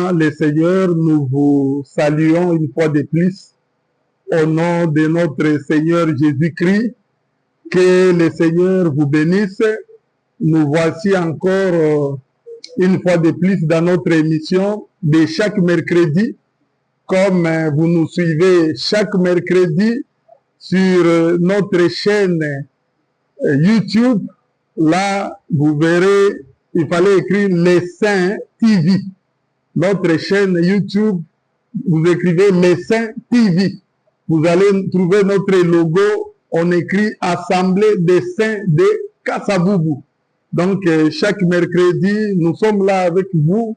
dans le Seigneur, nous vous saluons une fois de plus au nom de notre Seigneur Jésus-Christ. Que le Seigneur vous bénisse. Nous voici encore une fois de plus dans notre émission de chaque mercredi. Comme vous nous suivez chaque mercredi sur notre chaîne YouTube, là, vous verrez, il fallait écrire Les Saints TV. Notre chaîne YouTube, vous écrivez Les Saints TV. Vous allez trouver notre logo, on écrit Assemblée des Saints de Kasavubu. Donc, chaque mercredi, nous sommes là avec vous.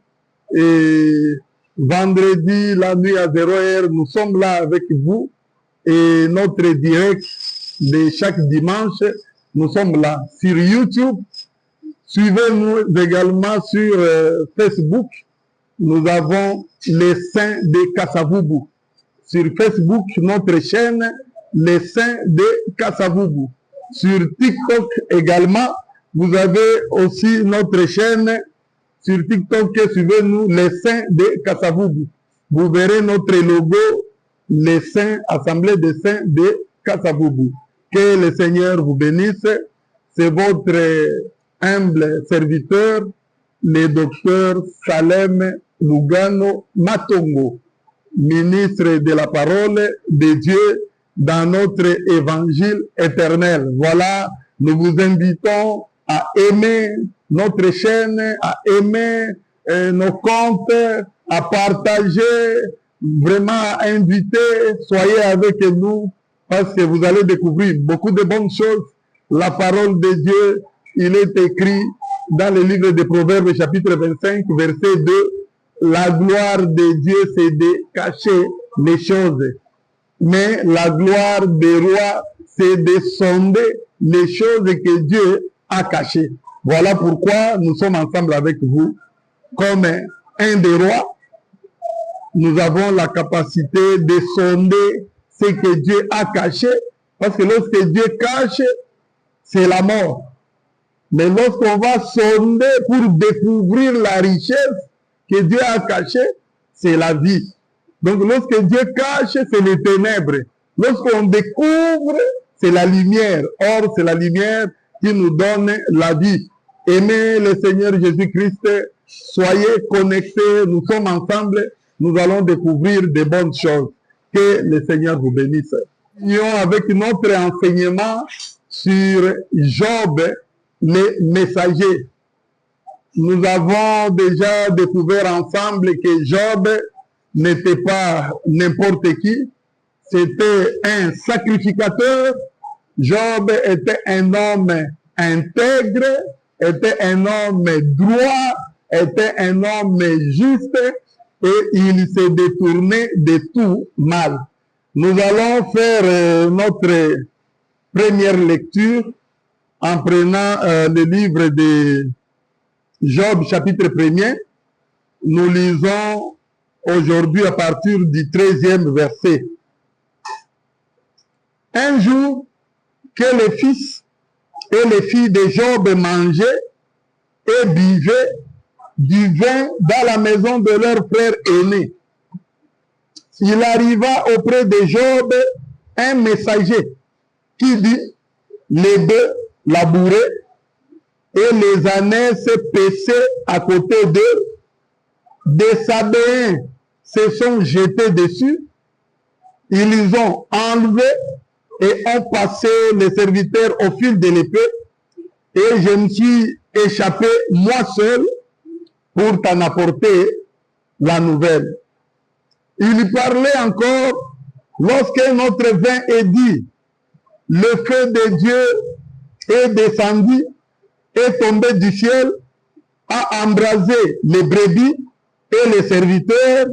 Et vendredi, la nuit à 0 heure, nous sommes là avec vous. Et notre direct de chaque dimanche, nous sommes là sur YouTube. Suivez-nous également sur Facebook. Nous avons les Saints de Kasavubu. Sur Facebook, notre chaîne, les Saints de Kasavubu. Sur TikTok également, vous avez aussi notre chaîne. Sur TikTok, suivez-nous, les Saints de Kasavubu. Vous verrez notre logo, les Saints, Assemblée des Saints de Kasavubu. Que le Seigneur vous bénisse. C'est votre humble serviteur, le docteur Salem Lugano Matongo, ministre de la parole de Dieu dans notre évangile éternel. Voilà, nous vous invitons à aimer notre chaîne, à aimer nos comptes, à partager, vraiment à inviter, soyez avec nous parce que vous allez découvrir beaucoup de bonnes choses. La parole de Dieu, il est écrit dans le livre des Proverbes, chapitre 25, verset 2, la gloire de Dieu, c'est de cacher les choses. Mais la gloire des rois, c'est de sonder les choses que Dieu a cachées. Voilà pourquoi nous sommes ensemble avec vous. Comme un des rois, nous avons la capacité de sonder ce que Dieu a caché. Parce que lorsque Dieu cache, c'est la mort. Mais lorsqu'on va sonder pour découvrir la richesse que Dieu a cachée, c'est la vie. Donc lorsque Dieu cache, c'est les ténèbres. Lorsqu'on découvre, c'est la lumière. Or, c'est la lumière qui nous donne la vie. Aimez le Seigneur Jésus-Christ, soyez connectés, nous sommes ensemble, nous allons découvrir de bonnes choses. Que le Seigneur vous bénisse. Nous avec notre enseignement sur Job, les messagers. Nous avons déjà découvert ensemble que Job n'était pas n'importe qui, c'était un sacrificateur. Job était un homme intègre, était un homme droit, était un homme juste et il s'est détourné de tout mal. Nous allons faire notre première lecture en prenant le livre de Job, chapitre 1er. Nous lisons aujourd'hui à partir du 13e verset. Un jour, que les fils et les filles de Job mangeaient et buvaient du vin dans la maison de leur frère aîné, il arriva auprès de Job un messager qui dit, les bœufs labourés et les ânesses paissaient à côté d'eux, des Sabéens se sont jetés dessus, ils les ont enlevés et ont passé les serviteurs au fil de l'épée, et je me suis échappé moi seul pour t'en apporter la nouvelle. Il parlait encore lorsque notre vin est dit, le feu de Dieu est descendu, est tombé du ciel, a embrasé les brebis et les serviteurs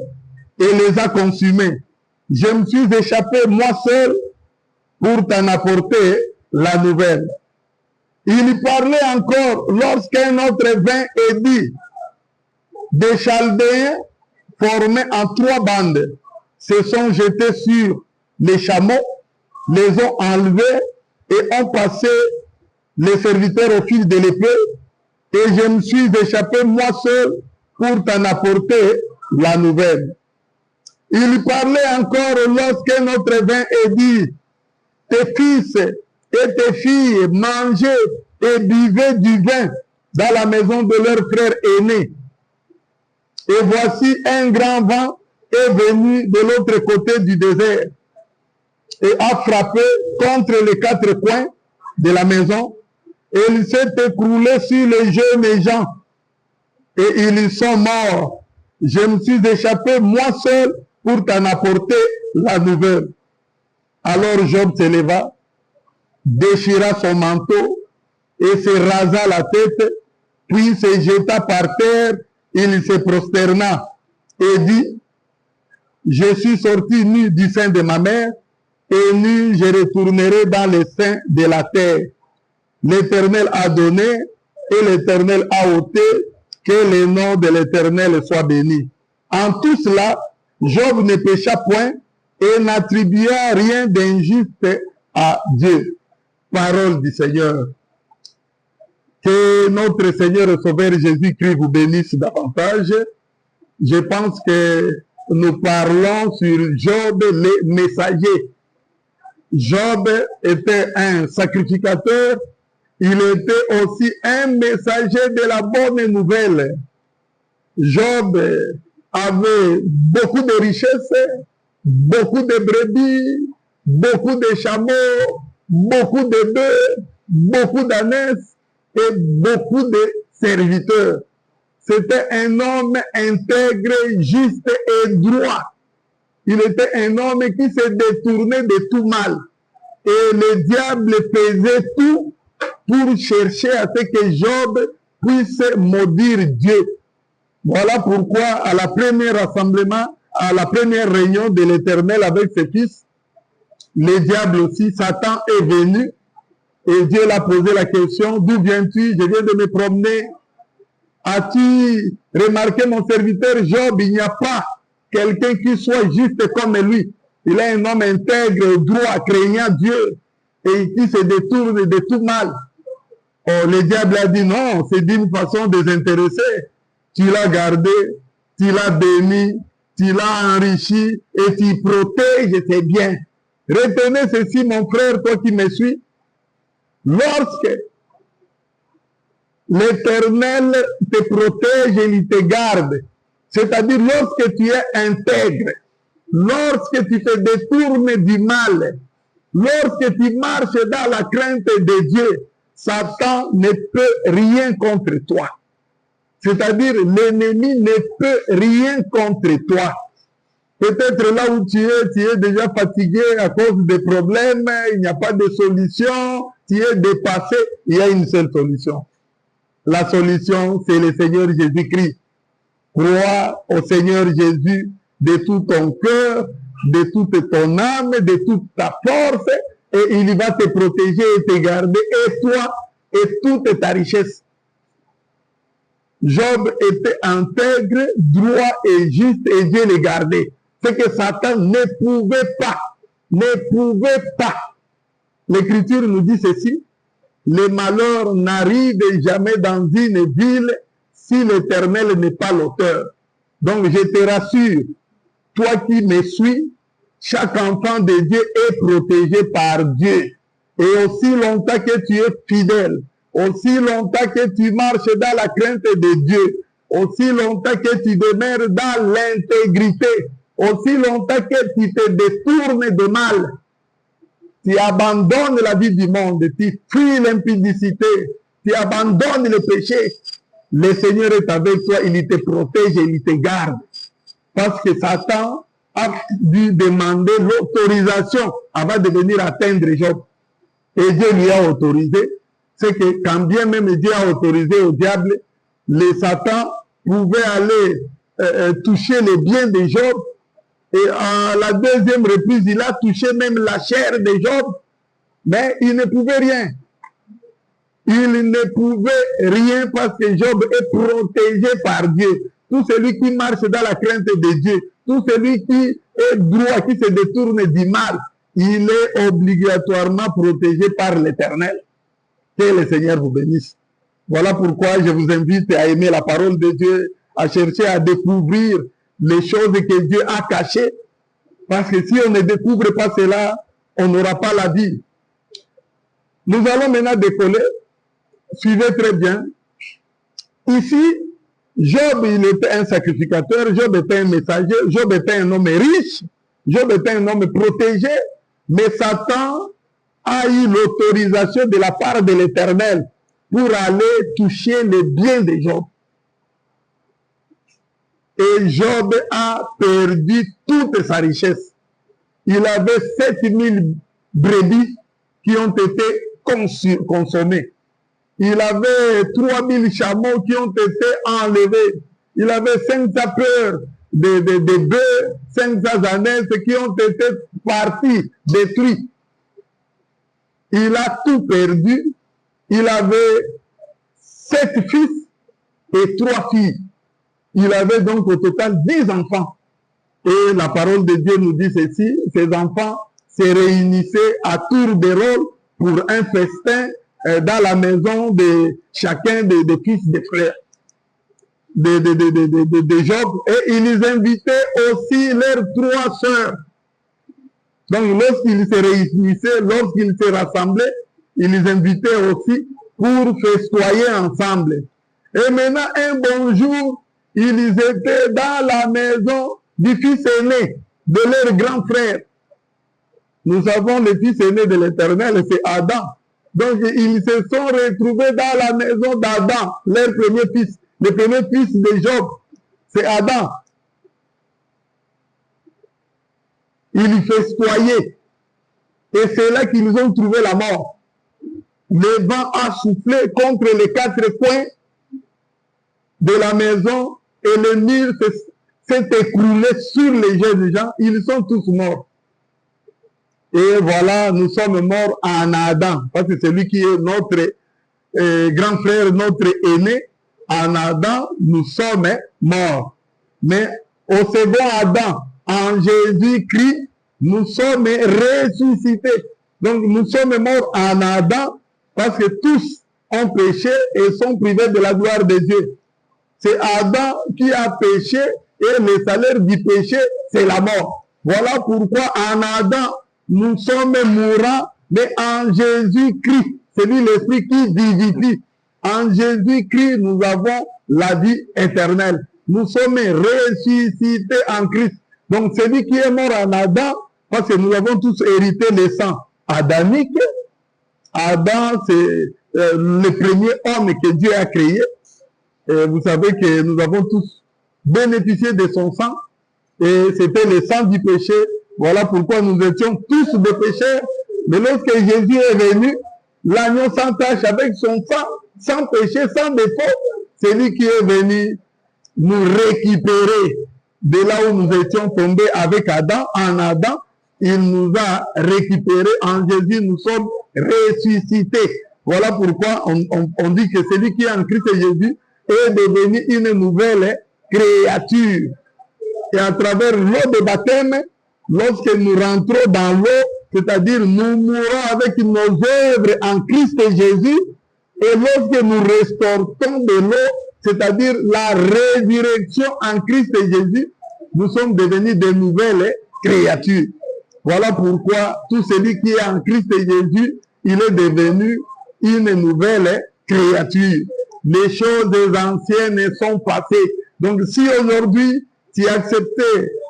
et les a consumés. Je me suis échappé moi seul pour t'en apporter la nouvelle. Il parlait encore lorsqu'un autre vin est dit, des Chaldéens formés en 3 bandes se sont jetés sur les chameaux, les ont enlevés et ont passé les serviteurs au fil de l'épée, et je me suis échappé moi seul pour t'en apporter la nouvelle. Il parlait encore lorsqu'un autre vint et dit, tes fils et tes filles mangeaient et buvaient du vin dans la maison de leur frère aîné. Et voici un grand vent est venu de l'autre côté du désert et a frappé contre les quatre coins de la maison, et il s'est écroulé sur les jeunes gens, et ils sont morts. Je me suis échappé moi seul pour t'en apporter la nouvelle. Alors Job se leva, déchira son manteau et se rasa la tête, puis se jeta par terre, il se prosterna et dit, je suis sorti nu du sein de ma mère, et nu je retournerai dans les seins de la terre. L'Éternel a donné et l'Éternel a ôté, que le nom de l'Éternel soit béni. En tout cela, Job ne pécha point et n'attribua rien d'injuste à Dieu. Parole du Seigneur. Que notre Seigneur et Sauveur Jésus-Christ vous bénisse davantage. Je pense que nous parlons sur Job, le messager. Job était un sacrificateur, il était aussi un messager de la bonne nouvelle. Job avait beaucoup de richesses, beaucoup de brebis, beaucoup de chameaux, beaucoup de bœufs, beaucoup d'ânesses et beaucoup de serviteurs. C'était un homme intègre, juste et droit. Il était un homme qui se détournait de tout mal. Et le diable faisait tout pour chercher à ce que Job puisse maudire Dieu. Voilà pourquoi à la première rassemblement, à la première réunion de l'Éternel avec ses fils, le diable aussi, Satan est venu et Dieu l'a posé la question, d'où viens-tu? Je viens de me promener. As-tu remarqué mon serviteur Job? Il n'y a pas quelqu'un qui soit juste comme lui. Il est un homme intègre, droit, craignant Dieu et qui se détourne de tout mal. Oh, le diable a dit non, c'est d'une façon désintéressée. Tu l'as gardé, tu l'as béni, tu l'as enrichi et tu protèges ses biens. Retenez ceci, mon frère, toi qui me suis. Lorsque l'Éternel te protège et il te garde, c'est-à-dire lorsque tu es intègre, lorsque tu te détournes du mal, lorsque tu marches dans la crainte de Dieu, Satan ne peut rien contre toi. C'est-à-dire l'ennemi ne peut rien contre toi. Peut-être là où tu es déjà fatigué à cause des problèmes, il n'y a pas de solution, tu es dépassé, il y a une seule solution. La solution, c'est le Seigneur Jésus-Christ. Crois au Seigneur Jésus de tout ton cœur, de toute ton âme, de toute ta force, et il va te protéger et te garder, et toi, et toute ta richesse. Job était intègre, droit et juste, et Dieu le gardait. C'est que Satan ne pouvait pas. L'Écriture nous dit ceci, le malheur n'arrive jamais dans une ville si l'Éternel n'est pas l'auteur. Donc je te rassure, toi qui me suis, chaque enfant de Dieu est protégé par Dieu. Et aussi longtemps que tu es fidèle, aussi longtemps que tu marches dans la crainte de Dieu, aussi longtemps que tu demeures dans l'intégrité, aussi longtemps que tu te détournes de mal, tu abandonnes la vie du monde, tu fuis l'impudicité, tu abandonnes le péché, le Seigneur est avec toi, il te protège et il te garde. Parce que Satan a dû demander l'autorisation avant de venir atteindre Job. Et Dieu lui a autorisé. C'est que quand bien même Dieu a autorisé au diable, le Satan pouvait aller toucher les biens de Job. Et à la deuxième reprise, il a touché même la chair de Job. Mais il ne pouvait rien. Il ne pouvait rien parce que Job est protégé par Dieu. Tout celui qui marche dans la crainte de Dieu, tout celui qui est droit, qui se détourne du mal, il est obligatoirement protégé par l'Éternel. Que le Seigneur vous bénisse. Voilà pourquoi je vous invite à aimer la parole de Dieu, à chercher à découvrir les choses que Dieu a cachées. Parce que si on ne découvre pas cela, on n'aura pas la vie. Nous allons maintenant décoller. Suivez très bien. Ici, Job, il était un sacrificateur, Job était un messager, Job était un homme riche, Job était un homme protégé, mais Satan a eu l'autorisation de la part de l'Éternel pour aller toucher les biens de Job. Et Job a perdu toute sa richesse. Il avait 7000 brebis qui ont été consommées. Il avait 3000 chameaux qui ont été enlevés. Il avait 500 peurs de bœufs, 500 ânesses qui ont été partis, détruits. Il a tout perdu. Il avait 7 fils et 3 filles. Il avait donc au total 10 enfants. Et la parole de Dieu nous dit ceci, ces enfants se réunissaient à tour de rôle pour un festin dans la maison de chacun des fils des frères de Job. Et ils invitaient aussi leurs 3 sœurs. Donc lorsqu'ils se réunissaient, lorsqu'ils se rassemblaient, ils les invitaient aussi pour festoyer ensemble. Et maintenant, un bon jour, ils étaient dans la maison du fils aîné de leur grand frère. Nous savons le fils aîné de l'Éternel, c'est Adam. Donc, ils se sont retrouvés dans la maison d'Adam, leur premier fils. Le premier fils de Job, c'est Adam. Ils festoyaient. Et c'est là qu'ils ont trouvé la mort. Le vent a soufflé contre les 4 coins de la maison et le mur s'est écroulé sur les jeunes gens. Ils sont tous morts. Et voilà, nous sommes morts en Adam. Parce que c'est lui qui est notre grand frère, notre aîné. En Adam, nous sommes morts. Mais au second Adam, en Jésus-Christ, nous sommes ressuscités. Donc nous sommes morts en Adam parce que tous ont péché et sont privés de la gloire de Dieu. C'est Adam qui a péché et le salaire du péché, c'est la mort. Voilà pourquoi en Adam, nous sommes mourants, mais en Jésus-Christ, c'est lui l'Esprit qui vivifie. En Jésus-Christ, nous avons la vie éternelle. Nous sommes ressuscités en Christ. Donc, celui qui est mort en Adam, parce que nous avons tous hérité le sang adamique. Adam, c'est le premier homme que Dieu a créé. Et vous savez que nous avons tous bénéficié de son sang. Et c'était le sang du péché. Voilà pourquoi nous étions tous des pécheurs. Mais lorsque Jésus est venu, l'agneau sans tache avec son sang, sans péché, sans défaut, c'est lui qui est venu nous récupérer de là où nous étions tombés avec Adam. En Adam, il nous a récupérés. En Jésus, nous sommes ressuscités. Voilà pourquoi on dit que celui qui est en Christ Jésus est devenu une nouvelle créature. Et à travers l'eau de baptême, lorsque nous rentrons dans l'eau, c'est-à-dire nous mourons avec nos œuvres en Christ Jésus, et lorsque nous ressortons de l'eau, c'est-à-dire la résurrection en Christ Jésus, nous sommes devenus de nouvelles créatures. Voilà pourquoi tout celui qui est en Christ Jésus, il est devenu une nouvelle créature. Les choses anciennes sont passées. Donc si aujourd'hui tu as accepté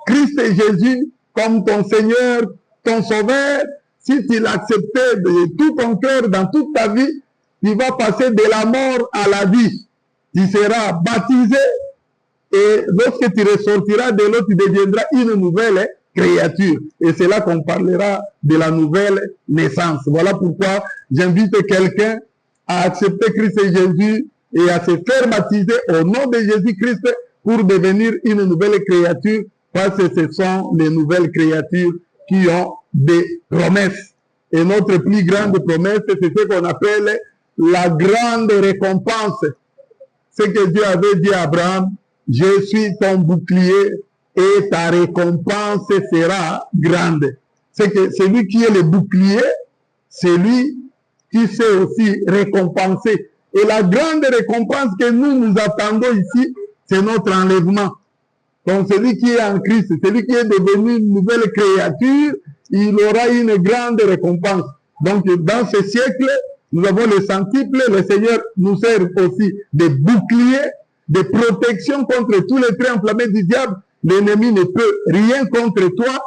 Christ Jésus comme ton Seigneur, ton Sauveur, si tu l'acceptais de tout ton cœur dans toute ta vie, tu vas passer de la mort à la vie. Tu seras baptisé et lorsque tu ressortiras de l'eau, tu deviendras une nouvelle créature. Et c'est là qu'on parlera de la nouvelle naissance. Voilà pourquoi j'invite quelqu'un à accepter Christ et Jésus et à se faire baptiser au nom de Jésus-Christ pour devenir une nouvelle créature, parce que ce sont les nouvelles créatures qui ont des promesses. Et notre plus grande promesse, c'est ce qu'on appelle la grande récompense. Ce que Dieu avait dit à Abraham, je suis ton bouclier et ta récompense sera grande. C'est que celui qui est le bouclier, c'est lui qui sait aussi récompenser. Et la grande récompense que nous attendons ici, c'est notre enlèvement. Donc celui qui est en Christ, celui qui est devenu une nouvelle créature, il aura une grande récompense. Donc dans ce siècle, nous avons le centuple, le Seigneur nous sert aussi de bouclier, de protection contre tous les traits enflammés du diable. L'ennemi ne peut rien contre toi.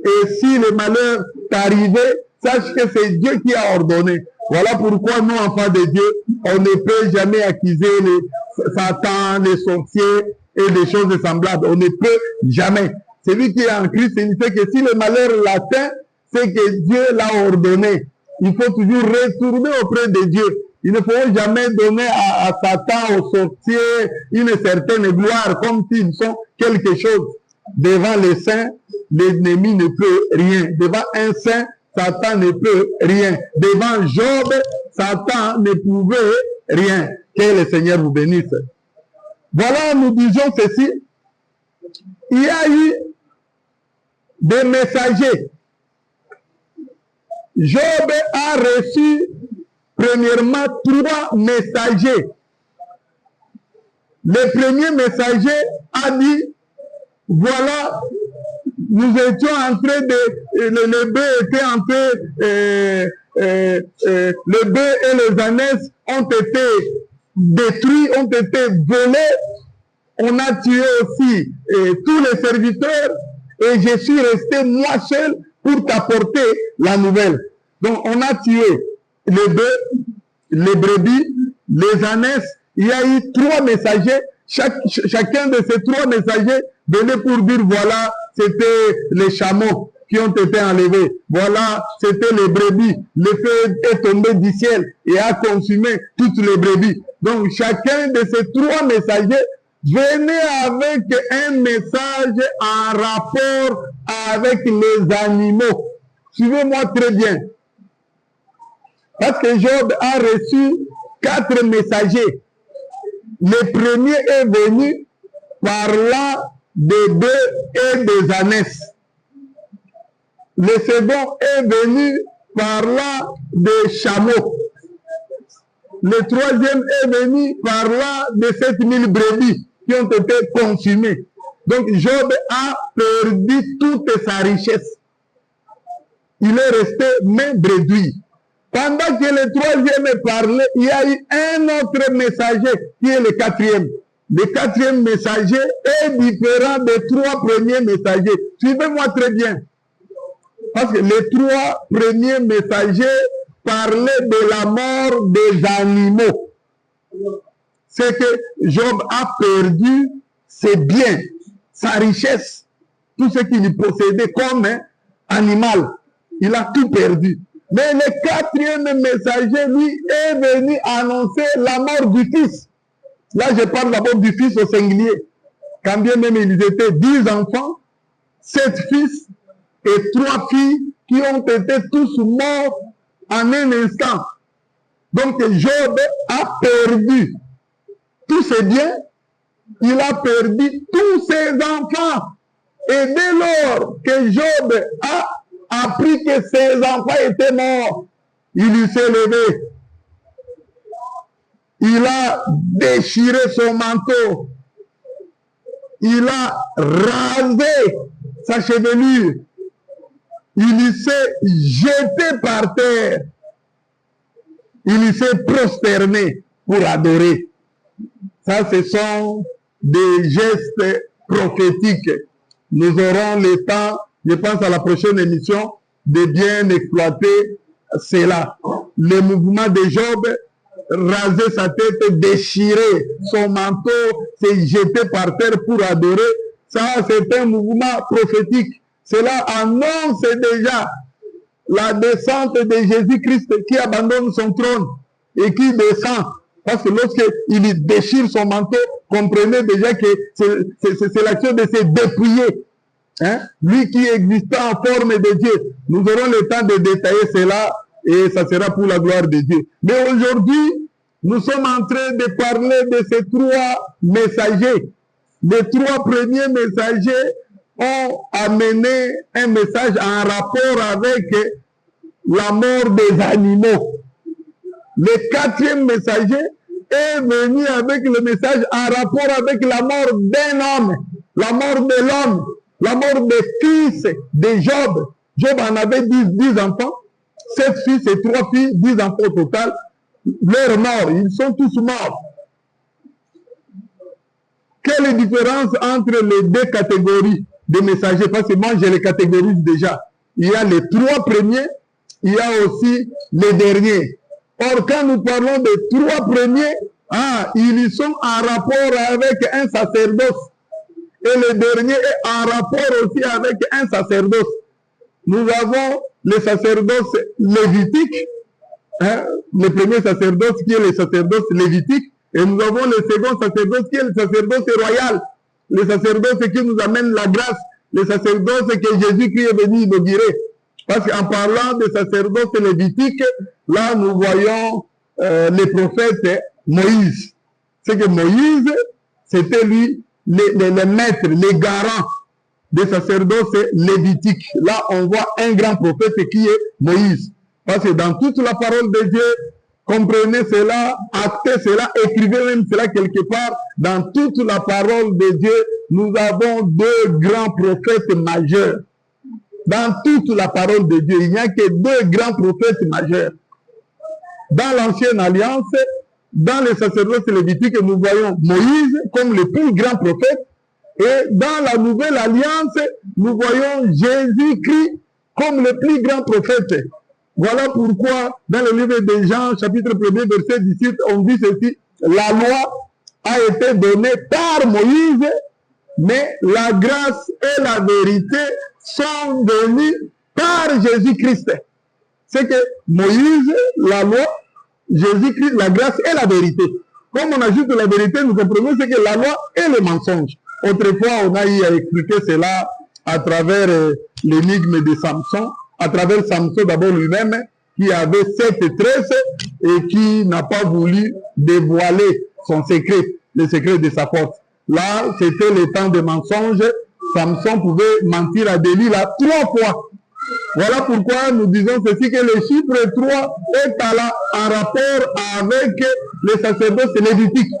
Et si le malheur t'arrivait, sache que c'est Dieu qui a ordonné. Voilà pourquoi nous, enfants de Dieu, on ne peut jamais accuser les Satan, les sorciers et des choses semblables. On ne peut jamais. Celui qui est en Christ, il sait que si le malheur l'atteint, c'est que Dieu l'a ordonné. Il faut toujours retourner auprès de Dieu. Il ne faut jamais donner à Satan, aux sorciers, une certaine gloire, comme s'ils sont quelque chose. Devant les saints, l'ennemi ne peut rien. Devant un saint, Satan ne peut rien. Devant Job, Satan ne pouvait rien. Que le Seigneur vous bénisse. Voilà, nous disons ceci. Il y a eu des messagers. Job a reçu premièrement 3 messagers. Le premier messager a dit, voilà, nous étions en train de, le bœuf était en train, le bœuf et les ânesses ont été détruits, ont été volés. On a tué aussi tous les serviteurs et je suis resté moi seul pour t'apporter la nouvelle. Donc on a tué les bœufs, les brebis, les ânesses. Il y a eu 3 messagers. Chacun de ces 3 messagers venait pour dire, voilà, c'était les chameaux qui ont été enlevés. Voilà, c'était les brebis. Le feu est tombé du ciel et a consumé toutes les brebis. Donc chacun de ces 3 messagers venait avec un message en rapport avec les animaux. Suivez-moi très bien. Parce que Job a reçu 4 messagers. Le premier est venu parlant des bœufs et des ânesses. Le second est venu parlant des chameaux. Le troisième est venu parlant de 7000 brebis qui ont été consumées. Donc Job a perdu toute sa richesse. Il est resté main bredouille. Pendant que le troisième parlait, il y a eu un autre messager qui est le quatrième. Le quatrième messager est différent des 3 premiers messagers. Suivez-moi très bien. Parce que les 3 premiers messagers parlaient de la mort des animaux. C'est que Job a perdu ses biens, sa richesse, tout ce qu'il possédait comme animal. Il a tout perdu. Mais le quatrième messager, lui, est venu annoncer la mort du fils. Là, je parle d'abord du fils au singulier. Quand bien même ils étaient 10 enfants, 7 fils et 3 filles qui ont été tous morts en un instant. Donc Job a perdu tous ses biens, il a perdu tous ses enfants. Et dès lors que Job a appris que ses enfants étaient morts, il s'est levé. Il a déchiré son manteau. Il a rasé sa chevelure. Il s'est jeté par terre. Il s'est prosterné pour adorer. Ça, ce sont des gestes prophétiques. Nous aurons le temps, je pense à la prochaine émission, de bien exploiter cela. Le mouvement de Job, raser sa tête, déchirer son manteau, se jeter par terre pour adorer, ça c'est un mouvement prophétique. Cela annonce déjà la descente de Jésus-Christ qui abandonne son trône et qui descend. Parce que lorsqu'il déchire son manteau, comprenez déjà que c'est l'action de se dépouiller. Hein? Lui qui existait en forme de Dieu. Nous aurons le temps de détailler cela et ça sera pour la gloire de Dieu. Mais aujourd'hui, nous sommes en train de parler de ces 3 messagers. Les 3 premiers messagers ont amené un message en rapport avec la mort des animaux. Le 4e messager est venu avec le message en rapport avec la mort d'un homme. la mort de l'homme, la mort des fils de Job. Job en avait 10 enfants, 7 fils et 3 filles, 10 enfants au total. Leur mort, ils sont tous morts. Quelle est la différence entre les deux catégories de messagers? Parce que moi, je les catégorise déjà. Il y a les 3 premiers, il y a aussi les derniers. Or, quand nous parlons des 3 premiers, ils sont en rapport avec un sacerdoce. Et le dernier est en rapport aussi avec un sacerdoce. Nous avons le sacerdoce lévitique, le premier sacerdoce qui est le sacerdoce lévitique, et nous avons le second sacerdoce qui est le sacerdoce royal, le sacerdoce qui nous amène la grâce, le sacerdoce que Jésus-Christ est venu inaugurer. Parce qu'en parlant de sacerdoce lévitique, là nous voyons les prophètes Moïse. C'est que Moïse, c'était lui le maître, les garants des sacerdoces lévitiques. Là, on voit un grand prophète qui est Moïse. Parce que dans toute la parole de Dieu, comprenez cela, actez cela, écrivez même cela quelque part. Dans toute la parole de Dieu, nous avons 2 grands prophètes majeurs. Dans toute la parole de Dieu, il n'y a que 2 grands prophètes majeurs. Dans l'ancienne alliance, dans les sacerdoces lévitiques, nous voyons Moïse comme le plus grand prophète. Et dans la nouvelle alliance, nous voyons Jésus-Christ comme le plus grand prophète. Voilà pourquoi, dans le livre de Jean, chapitre 1er, verset 17, on dit ceci: la loi a été donnée par Moïse, mais la grâce et la vérité sont venues par Jésus-Christ. C'est que Moïse, la loi, Jésus-Christ, la grâce et la vérité. Comme on ajoute la vérité, nous comprenons ce que la loi et le mensonge. Autrefois, on a eu à expliquer cela à travers l'énigme de Samson, à travers Samson d'abord lui-même, qui avait 7 tresses et qui n'a pas voulu dévoiler son secret, le secret de sa porte. Là, c'était le temps de mensonge. Samson pouvait mentir à Delilah 3 fois. Voilà pourquoi nous disons ceci, que le chiffre 3 est en rapport avec les sacerdoces lévitiques.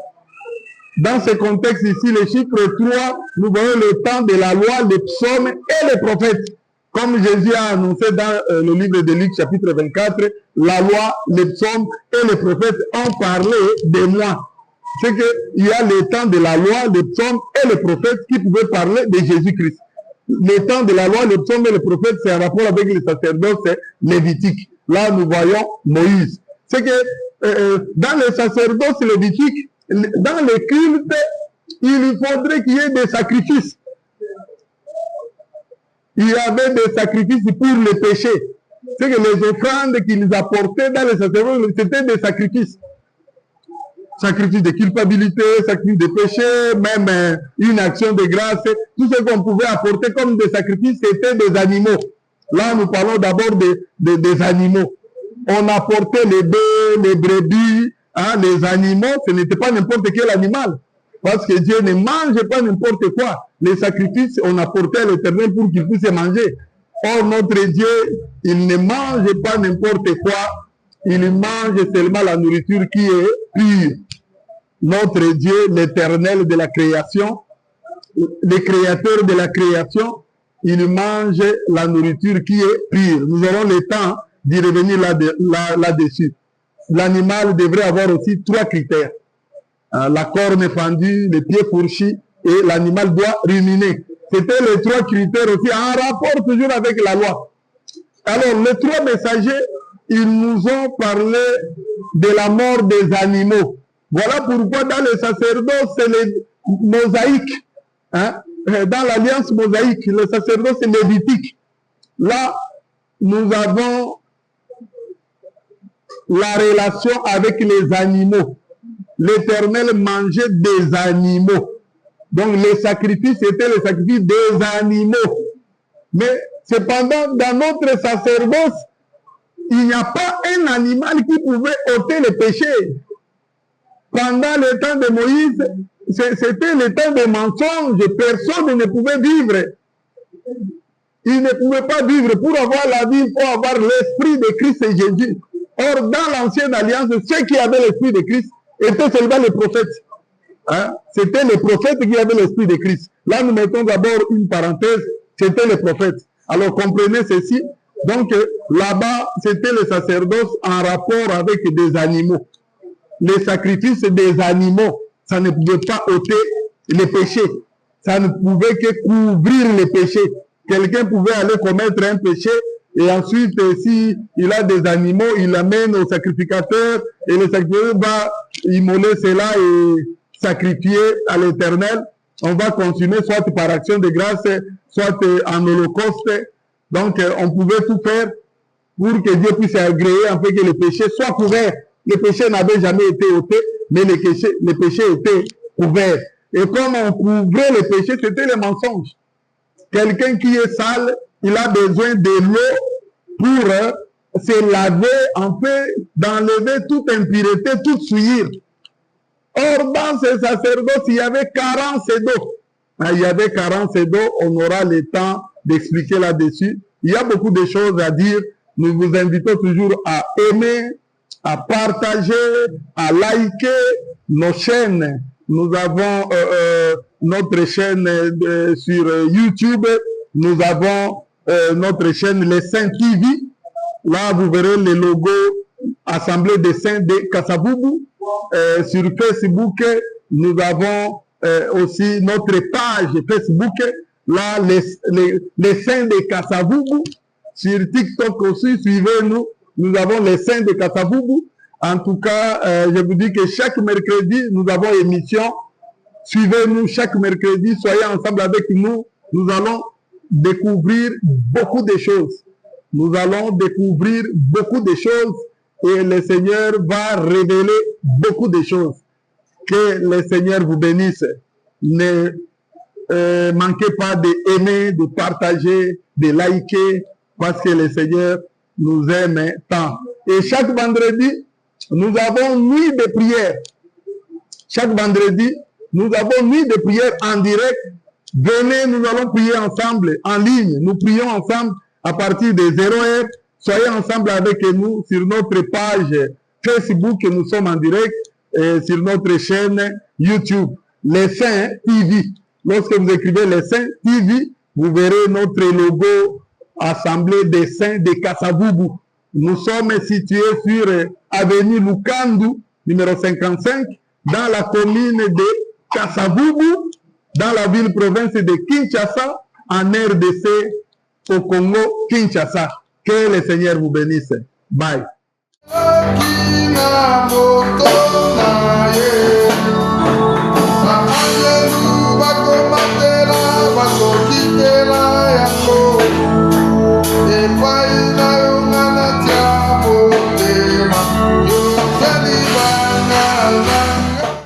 Dans ce contexte ici, le chiffre 3, nous voyons le temps de la loi, les psaumes et les prophètes. Comme Jésus a annoncé dans le livre de Luc, chapitre 24, la loi, les psaumes et les prophètes ont parlé de moi. C'est qu'il y a le temps de la loi, les psaumes et les prophètes qui pouvaient parler de Jésus-Christ. Le temps de la loi, les psaumes et les prophètes, c'est en rapport avec les sacerdoces lévitiques. Là, nous voyons Moïse. C'est que dans les sacerdoces lévitiques, dans les cultes, il faudrait qu'il y ait des sacrifices. Il y avait des sacrifices pour les péchés. C'est que les offrandes qu'ils apportaient dans les sacerdoces, c'était des sacrifices. Sacrifice de culpabilité, sacrifice de péché, même une action de grâce. Tout ce qu'on pouvait apporter comme des sacrifices, c'était des animaux. Là, nous parlons d'abord des animaux. On apportait les bœufs, les brebis, les animaux. Ce n'était pas n'importe quel animal. Parce que Dieu ne mange pas n'importe quoi. Les sacrifices, on apportait à l'Éternel pour qu'il puisse manger. Or, notre Dieu, il ne mange pas n'importe quoi. Il mange seulement la nourriture qui est pure. Notre Dieu, l'Éternel de la création, le créateur de la création, il mange la nourriture qui est pure. Nous aurons le temps d'y revenir là-dessus. L'animal devrait avoir aussi 3 critères. La corne fendue, les pieds fourchis, et l'animal doit ruminer. C'était les 3 critères aussi, en rapport toujours avec la loi. Alors, les 3 messagers, ils nous ont parlé de la mort des animaux. Voilà pourquoi dans le sacerdoce, c'est les mosaïques, dans l'alliance mosaïque, le sacerdoce lévitique. Là, nous avons la relation avec les animaux. L'Éternel mangeait des animaux. Donc les sacrifices étaient les sacrifices des animaux. Mais cependant, dans notre sacerdoce, il n'y a pas un animal qui pouvait ôter le péché. Pendant le temps de Moïse, c'était le temps de mensonges. Personne ne pouvait vivre. Il ne pouvait pas vivre. Pour avoir la vie, il faut avoir l'esprit de Christ et Jésus. Or, dans l'ancienne alliance, ceux qui avaient l'esprit de Christ étaient seulement les prophètes. C'était les prophètes qui avaient l'esprit de Christ. Là, nous mettons d'abord une parenthèse, c'était les prophètes. Alors, comprenez ceci. Donc, là-bas, c'était le sacerdoce en rapport avec des animaux. Les sacrifices des animaux, ça ne pouvait pas ôter les péchés. Ça ne pouvait que couvrir les péchés. Quelqu'un pouvait aller commettre un péché et ensuite, si il a des animaux, il l'amène au sacrificateur et le sacrificateur va immoler cela et sacrifier à l'Éternel. On va consommer soit par action de grâce, soit en holocauste. Donc, on pouvait tout faire pour que Dieu puisse agréer en fait que les péchés soient couverts. Les péchés n'avaient jamais été ôtés, mais les péchés étaient couverts. Et comme on couvrait les péchés, c'était les mensonges. Quelqu'un qui est sale, il a besoin de l'eau pour se laver, en fait, d'enlever toute impureté, toute souillure. Or, dans ce sacerdoce, il y avait carence d'eau. Il y avait carence d'eau, on aura le temps d'expliquer là-dessus. Il y a beaucoup de choses à dire. Nous vous invitons toujours à aimer, à partager, à liker nos chaînes. Nous avons notre chaîne sur YouTube. Nous avons notre chaîne Les Saints TV. Là, vous verrez le logo Assemblée des Saints de Kasavubu. Sur Facebook, nous avons aussi notre page Facebook. Là, les Saints de Kasavubu. Sur TikTok aussi, suivez-nous. Nous avons les Saints de Kasavubu. En tout cas, je vous dis que chaque mercredi, nous avons émission. Suivez-nous chaque mercredi. Soyez ensemble avec nous. Nous allons découvrir beaucoup de choses. Nous allons découvrir beaucoup de choses et le Seigneur va révéler beaucoup de choses. Que le Seigneur vous bénisse. Ne manquez pas d'aimer, de partager, de liker, parce que le Seigneur nous aime tant. Et chaque vendredi, nous avons nuit de prière. Chaque vendredi, nous avons nuit de prière en direct. Venez, nous allons prier ensemble, en ligne. Nous prions ensemble à partir de 0h. Soyez ensemble avec nous sur notre page Facebook, nous sommes en direct, et sur notre chaîne YouTube, Les Saints TV. Lorsque vous écrivez Les Saints TV, vous verrez notre logo Assemblée des Saints de Kasavubu. Nous sommes situés sur avenue Lukandu, numéro 55, dans la commune de Kasavubu, dans la ville-province de Kinshasa, en RDC, au Congo, Kinshasa. Que le Seigneur vous bénisse. Bye.